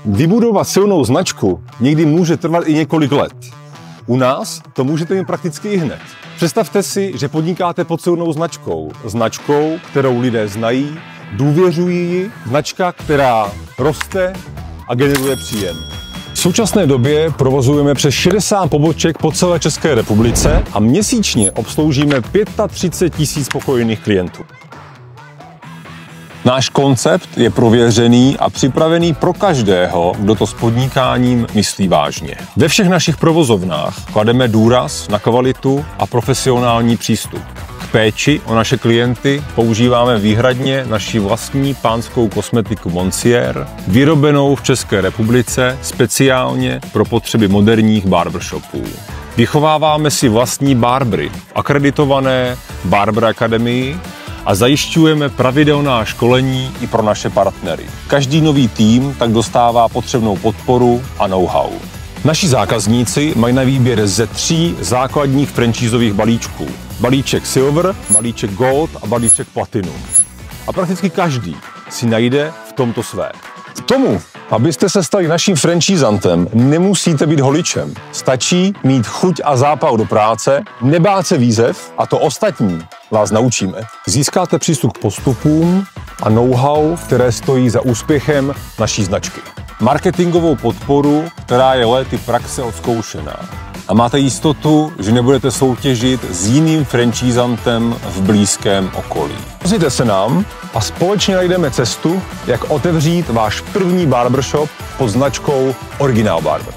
Vybudovat silnou značku někdy může trvat i několik let. U nás to můžete mít prakticky ihned. Představte si, že podnikáte pod silnou značkou. Značkou, kterou lidé znají, důvěřují ji, značka, která roste a generuje příjem. V současné době provozujeme přes 60 poboček po celé České republice a měsíčně obsloužíme 35 000 spokojených klientů. Náš koncept je prověřený a připravený pro každého, kdo to s podnikáním myslí vážně. Ve všech našich provozovnách klademe důraz na kvalitu a profesionální přístup. K péči o naše klienty používáme výhradně naši vlastní pánskou kosmetiku Monsier, vyrobenou v České republice speciálně pro potřeby moderních barbershopů. Vychováváme si vlastní barbery v akreditované Barber Academy a zajišťujeme pravidelná školení i pro naše partnery. Každý nový tým tak dostává potřebnou podporu a know-how. Naši zákazníci mají na výběr ze 3 základních franchiseových balíčků. Balíček Silver, balíček Gold a balíček Platinum. A prakticky každý si najde v tomto své. K tomu, abyste se stali naším franchisantem, nemusíte být holičem. Stačí mít chuť a zápal do práce, nebát se výzev a to ostatní vás naučíme. Získáte přístup k postupům a know-how, které stojí za úspěchem naší značky. Marketingovou podporu, která je lety praxe odzkoušená. A máte jistotu, že nebudete soutěžit s jiným franchisantem v blízkém okolí. Ozvěte se nám a společně najdeme cestu, jak otevřít váš první barbershop pod značkou Original Barber.